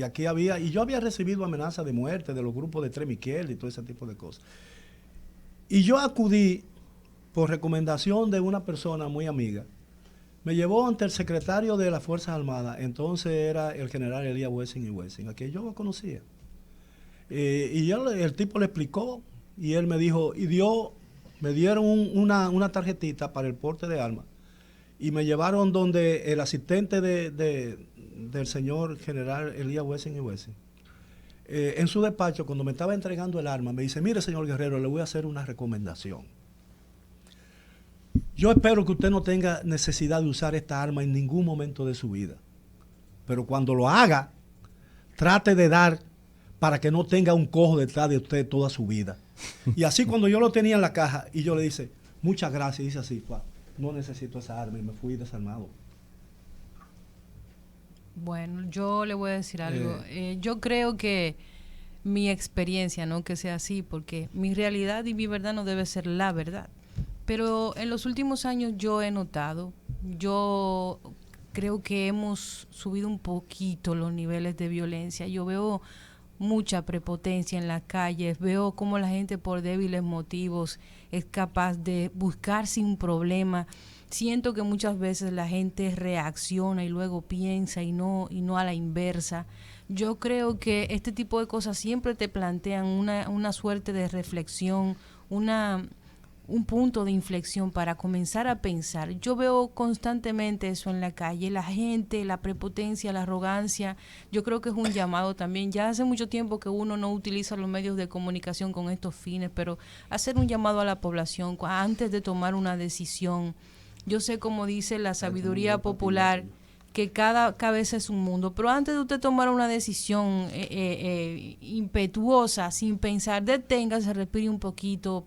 yo había recibido amenazas de muerte de los grupos de extrema izquierda y todo ese tipo de cosas. Y yo acudí por recomendación de una persona muy amiga. Me llevó ante el secretario de las Fuerzas Armadas, entonces era el general Elías Wessing y Wessing, a quien yo lo conocía. El tipo le explicó y él me dijo, me dieron una tarjetita para el porte de armas y me llevaron donde el asistente del señor general Elías Wessing y Wessing. En su despacho, cuando me estaba entregando el arma, me dice, mire señor Guerrero, le voy a hacer una recomendación. Yo espero que usted no tenga necesidad de usar esta arma en ningún momento de su vida, pero cuando lo haga, trate de dar para que no tenga un cojo detrás de usted toda su vida. Y así cuando yo lo tenía en la caja y yo le dice, muchas gracias, dice así, no necesito esa arma y me fui desarmado. Bueno, yo le voy a decir algo. Yo creo que mi experiencia, no que sea así, porque mi realidad y mi verdad no debe ser la verdad. Pero en los últimos años yo he notado, yo creo que hemos subido un poquito los niveles de violencia. Yo veo mucha prepotencia en las calles, veo cómo la gente por débiles motivos es capaz de buscarse un problema. Siento que muchas veces la gente reacciona y luego piensa y no a la inversa. Yo creo que este tipo de cosas siempre te plantean una suerte de reflexión, un punto de inflexión para comenzar a pensar. Yo veo constantemente eso en la calle, la gente, la prepotencia, la arrogancia. Yo creo que es un llamado también. Ya hace mucho tiempo que uno no utiliza los medios de comunicación con estos fines, pero hacer un llamado a la población antes de tomar una decisión. Yo sé, como dice la sabiduría popular, que cada cabeza es un mundo, pero antes de usted tomar una decisión impetuosa, sin pensar, deténgase, respire un poquito,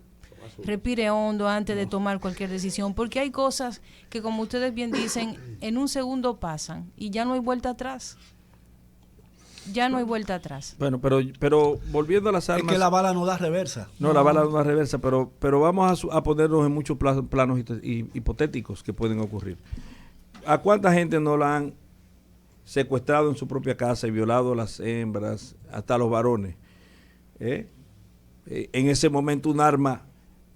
respire hondo antes de tomar cualquier decisión, porque hay cosas que, como ustedes bien dicen, en un segundo pasan y ya no hay vuelta atrás. Ya no hay vuelta atrás. Bueno, pero volviendo a las armas... Es que la bala no da reversa. No, la bala no da reversa, pero vamos a ponernos en muchos planos hipotéticos que pueden ocurrir. ¿A cuánta gente no la han secuestrado en su propia casa y violado a las hembras, hasta los varones? En ese momento un arma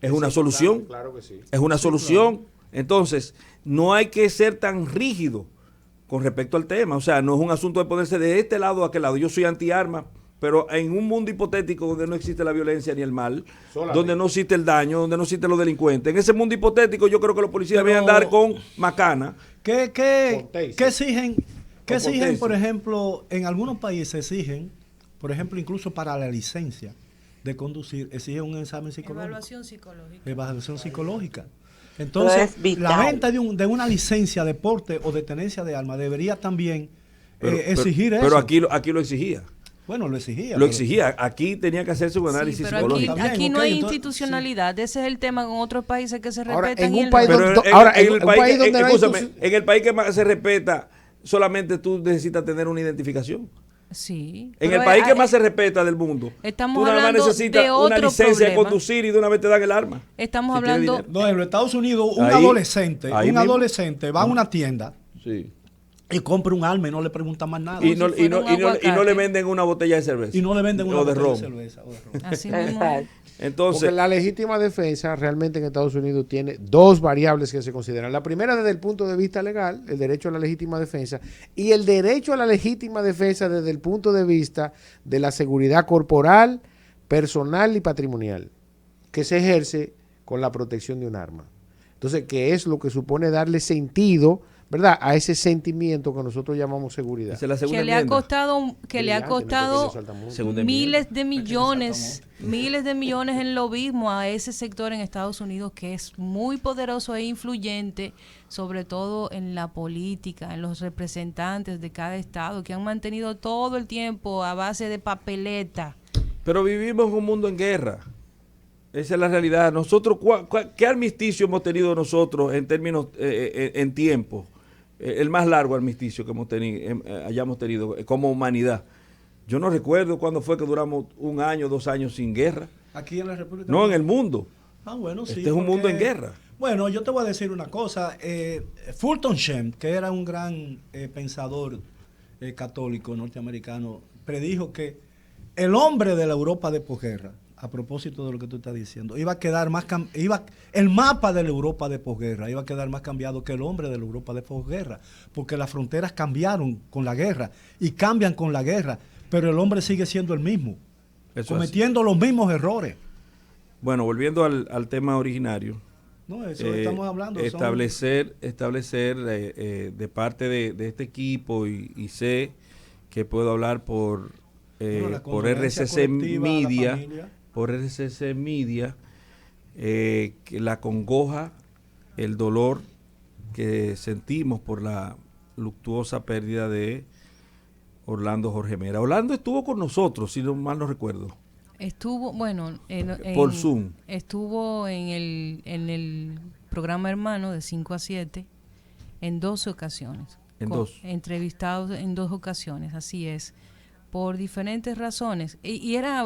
es una solución. Claro que sí. Es una solución. Claro. Entonces, no hay que ser tan rígido con respecto al tema. O sea, no es un asunto de ponerse de este lado a aquel lado. Yo soy anti-arma, pero en un mundo hipotético donde no existe la violencia ni el mal, donde no existe el daño, donde no existen los delincuentes, en ese mundo hipotético yo creo que los policías deben andar con macana. ¿Qué exigen? ¿Qué exigen, por ejemplo, en algunos países exigen, por ejemplo, incluso para la licencia de conducir, exigen un examen psicológico? Evaluación psicológica. Entonces, la venta de una licencia de porte o de tenencia de armas debería también exigir eso. Pero aquí lo exigía. Bueno, lo exigía. Lo exigía. Aquí tenía que hacerse un análisis psicológico. Aquí no hay institucionalidad. Ese es el tema con otros países que se respetan. En el país que más se respeta, solamente tú necesitas tener una identificación. Sí. En el país que más se respeta del mundo, estamos tú nada más hablando necesitas de una otro licencia problema. de conducir y de una vez te dan el arma. Estamos Si hablando... No, en los Estados Unidos, un Ahí adolescente mismo. va a una tienda Sí. y compra un arma y no le preguntan más nada. Y no le venden una botella de cerveza. Y no le venden una o de botella ron. de cerveza o de ron. Así mismo. Exacto. Entonces, Porque la legítima defensa realmente en Estados Unidos tiene dos variables que se consideran. La primera desde el punto de vista legal, el derecho a la legítima defensa, y el derecho a la legítima defensa desde el punto de vista de la seguridad corporal, personal y patrimonial, que se ejerce con la protección de un arma. Entonces, ¿qué es lo que supone darle sentido, verdad, a ese sentimiento que nosotros llamamos seguridad? esa es la segunda Que le ha enmienda. costado Segunda miles de millones en lobismo a ese sector en Estados Unidos, que es muy poderoso e influyente, sobre todo en la política, en los representantes de cada estado, que han mantenido todo el tiempo a base de papeleta. Pero vivimos en un mundo en guerra. Esa es la realidad. Nosotros, ¿qué armisticio hemos tenido nosotros en términos, en tiempo? El más largo armisticio que hayamos tenido como humanidad. Yo no recuerdo cuándo fue que duramos 1 año, 2 años sin guerra. Aquí en la República. No, en el mundo. Bueno, sí. Este es un mundo en guerra. Bueno, yo te voy a decir una cosa. Fulton Sheen, que era un gran pensador católico norteamericano, predijo que el hombre de la Europa de posguerra, a propósito de lo que tú estás diciendo, iba a quedar más el mapa de la Europa de posguerra iba a quedar más cambiado que el hombre de la Europa de posguerra, porque las fronteras cambiaron con la guerra y cambian con la guerra, pero el hombre sigue siendo el mismo, cometiendo los mismos errores. Bueno, volviendo al tema originario. No, eso estamos hablando. Establecer de parte de este equipo y sé que puedo hablar por RCC Media, que la congoja, el dolor que sentimos por la luctuosa pérdida de Orlando Jorge Mera. Orlando estuvo con nosotros, si no mal no recuerdo. Estuvo, bueno, por Zoom. Estuvo en el programa Hermano de 5 a 7 en 12 ocasiones. Entrevistados en 2 ocasiones, así es. Por diferentes razones. Y era,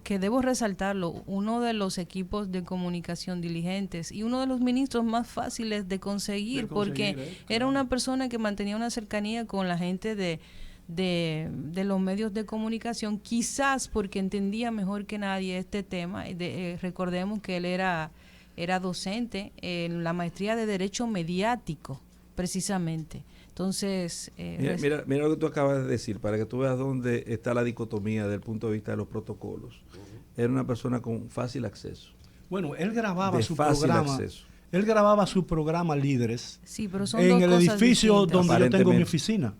que debo resaltarlo, uno de los equipos de comunicación diligentes y uno de los ministros más fáciles de conseguir, porque era una persona que mantenía una cercanía con la gente de los medios de comunicación, quizás porque entendía mejor que nadie este tema. Recordemos que él era docente en la maestría de Derecho Mediático, precisamente. Entonces, mira lo que tú acabas de decir, para que tú veas dónde está la dicotomía desde el punto de vista de los protocolos. Era una persona con fácil acceso. Bueno, él grababa su programa. Él grababa su programa Líderes, sí, pero son en dos el cosas edificio distintas. donde yo tengo mi oficina,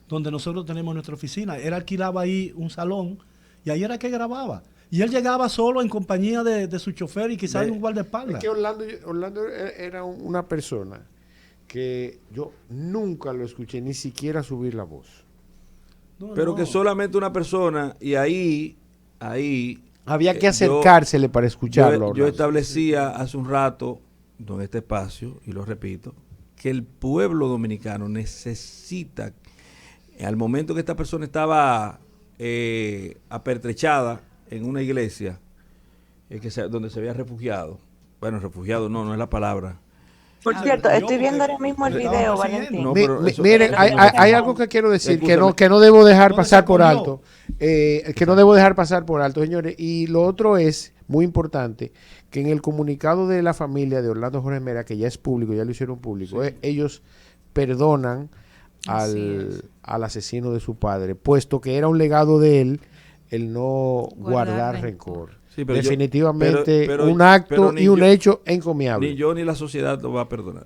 donde nosotros tenemos nuestra oficina. Él alquilaba ahí un salón y ahí era que grababa. Y él llegaba solo en compañía de su chofer y quizás un guardaespaldas. Es que Orlando era una persona que yo nunca lo escuché ni siquiera subir la voz. Pero que solamente una persona, y ahí había que acercársele para escucharlo. Yo establecía hace un rato en este espacio, y lo repito, que el pueblo dominicano necesita, al momento que esta persona estaba apertrechada en una iglesia donde se había refugiado, no es la palabra. Por cierto, estoy viendo ahora mismo el video, Valentín. No, miren, hay algo que quiero decir que no debo dejar pasar por alto. Que no debo dejar pasar por alto, señores. Y lo otro es muy importante, que en el comunicado de la familia de Orlando Jorge Mera, que ya es público, ya lo hicieron público, ellos perdonan al asesino de su padre, puesto que era un legado de él el no guardar rencor. Sí, definitivamente un acto y un hecho encomiable. Ni yo ni la sociedad lo va a perdonar.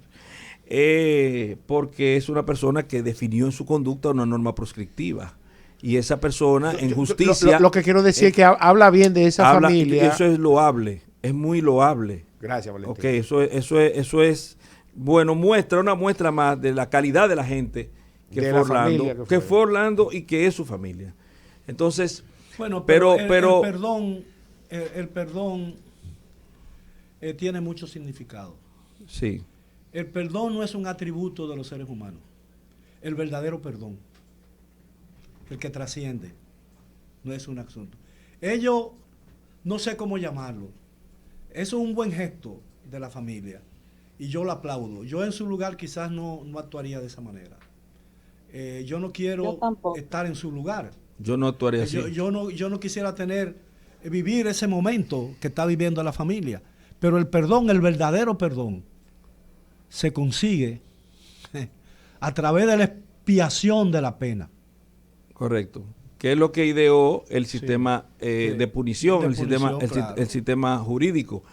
Porque es una persona que definió en su conducta una norma proscriptiva. Y esa persona en justicia... Lo que quiero decir es que habla bien de esa familia. Eso es loable, es muy loable. Gracias, Valentín. Okay, eso es bueno, una muestra más de la calidad de la gente que fue Orlando y que es su familia. Entonces... Bueno, pero el perdón tiene mucho significado. Sí. El perdón no es un atributo de los seres humanos. El verdadero perdón, el que trasciende, no es un asunto. Ellos, no sé cómo llamarlo, eso es un buen gesto de la familia y yo lo aplaudo. Yo en su lugar quizás no actuaría de esa manera. Yo no quiero estar en su lugar. Yo no actuaría así. Yo no quisiera vivir ese momento que está viviendo la familia. Pero el perdón, el verdadero perdón, se consigue a través de la expiación de la pena. Correcto. Que es lo que ideó el sistema de punición, el sistema jurídico.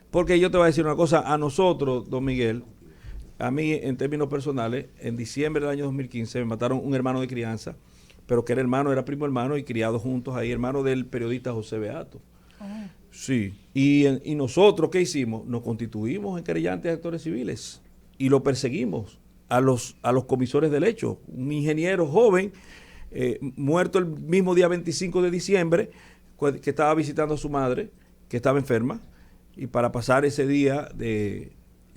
Porque yo te voy a decir una cosa, a nosotros, don Miguel, a mí en términos personales, en diciembre del año 2015 me mataron un hermano de crianza, pero que era primo hermano y criado juntos ahí, hermano del periodista José Beato. Sí, y nosotros, ¿qué hicimos? Nos constituimos en querellantes de actores civiles y lo perseguimos a los comisores del hecho. Un ingeniero joven, muerto el mismo día 25 de diciembre, que estaba visitando a su madre, que estaba enferma, y para pasar ese día de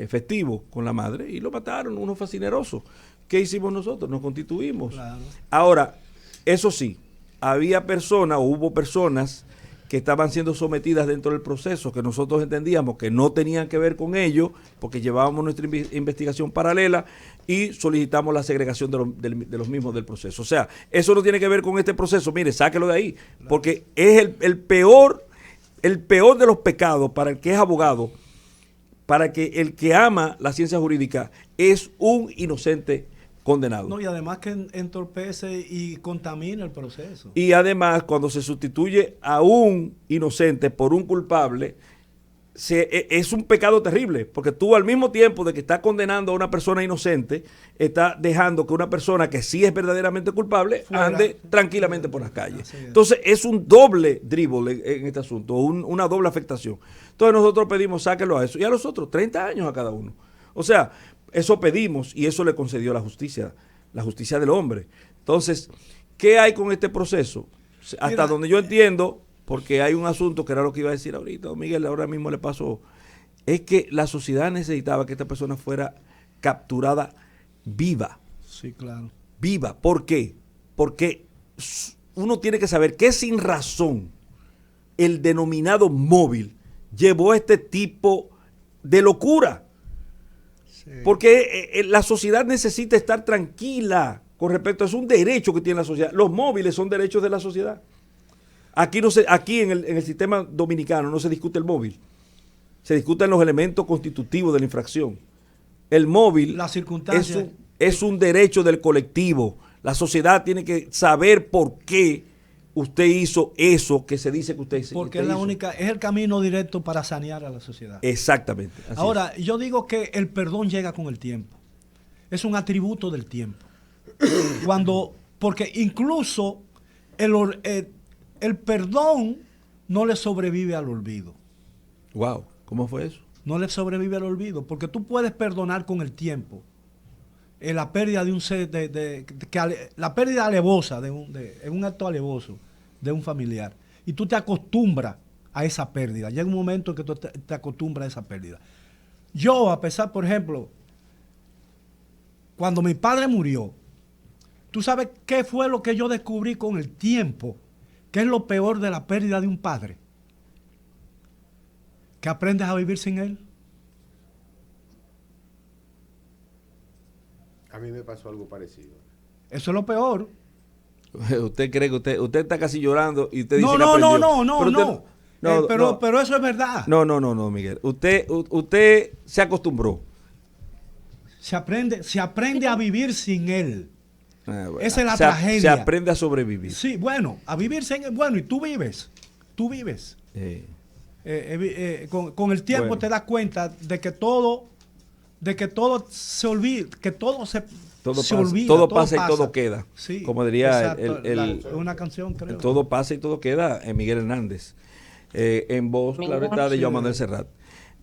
festivo con la madre, y lo mataron, unos fascinerosos. ¿Qué hicimos nosotros? Nos constituimos. Claro. Ahora, eso sí, había personas o hubo personas que estaban siendo sometidas dentro del proceso, que nosotros entendíamos que no tenían que ver con ello, porque llevábamos nuestra investigación paralela y solicitamos la segregación de los mismos del proceso. O sea, eso no tiene que ver con este proceso. Mire, sáquelo de ahí, porque es el peor de los pecados para el que es abogado, para que el que ama la ciencia jurídica es un inocente condenado. No, y además que entorpece y contamina el proceso. Y además, cuando se sustituye a un inocente por un culpable, es un pecado terrible, porque tú al mismo tiempo de que estás condenando a una persona inocente, estás dejando que una persona que sí es verdaderamente culpable ande tranquilamente por las calles. Entonces es un doble dribble en este asunto, una doble afectación. Entonces nosotros pedimos sáquenlo a eso, y a los otros 30 años a cada uno. O sea, eso pedimos y eso le concedió la justicia del hombre. Entonces, ¿qué hay con este proceso? Hasta donde yo entiendo, porque hay un asunto que era lo que iba a decir ahorita, don Miguel, ahora mismo le pasó, es que la sociedad necesitaba que esta persona fuera capturada viva. Sí, claro. Viva. ¿Por qué? Porque uno tiene que saber que sin razón el denominado móvil llevó a este tipo de locura. Porque la sociedad necesita estar tranquila con respecto a eso. Es un derecho que tiene la sociedad. Los móviles son derechos de la sociedad. Aquí en el sistema dominicano no se discute el móvil. Se discuten los elementos constitutivos de la infracción. El móvil es un derecho del colectivo. La sociedad tiene que saber por qué usted hizo eso que se dice que usted hizo. Porque es es el camino directo para sanear a la sociedad. Exactamente. Ahora, yo digo que el perdón llega con el tiempo. Es un atributo del tiempo. Porque incluso el perdón no le sobrevive al olvido. Wow, ¿cómo fue eso? No le sobrevive al olvido, porque tú puedes perdonar con el tiempo la pérdida de un ser, la pérdida alevosa, en un acto alevoso de un familiar. Y tú te acostumbras a esa pérdida. Llega un momento en que tú te acostumbras a esa pérdida. Yo, a pesar, por ejemplo, cuando mi padre murió, ¿tú sabes qué fue lo que yo descubrí con el tiempo? ¿Qué es lo peor de la pérdida de un padre? Que aprendes a vivir sin él. A mí me pasó algo parecido. Eso es lo peor. Usted cree que usted está casi llorando y usted dice no, que aprendió. No. Pero eso es verdad. No, Miguel. Usted se acostumbró. Se aprende a vivir sin él. Bueno, esa es la tragedia. Se aprende a sobrevivir. Sí, bueno, a vivir sin él. Bueno, y tú vives. Con el tiempo te das cuenta de que todo se olvida, que todo se olvida. Todo pasa y todo queda. Sí, como diría una canción, creo. Todo pasa y todo queda en Miguel Hernández. En voz, claro está, de Joan Manuel Serrat.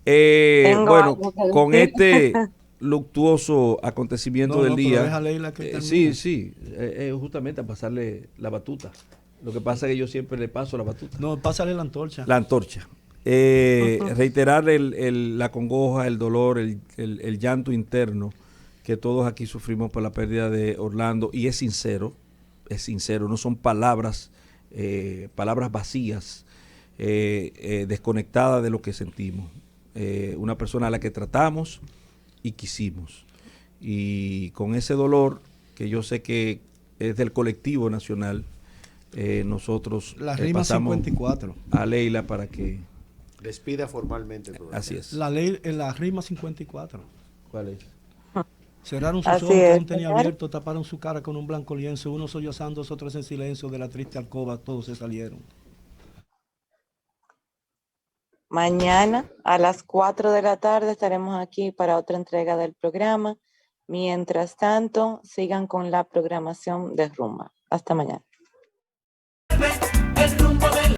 Bueno, con este luctuoso acontecimiento del día. Sí, justamente a pasarle la batuta. Lo que pasa es que yo siempre le paso la batuta. No, pásale la antorcha. La antorcha. Reiterar la congoja, el dolor, el llanto interno que todos aquí sufrimos por la pérdida de Orlando, y es sincero, no son palabras vacías, desconectadas de lo que sentimos. Una persona a la que tratamos y quisimos, y con ese dolor que yo sé que es del colectivo nacional, nosotros la rima pasamos 54 a Leila para que despida formalmente el programa. Así es. La rima 54. ¿Cuál es? Cerraron sus ojos con un tenía abierto, taparon su cara con un blanco lienzo, unos sollozando, otros en silencio, de la triste alcoba todos se salieron. Mañana a las 4 de la tarde estaremos aquí para otra entrega del programa. Mientras tanto, sigan con la programación de Rumba. Hasta mañana.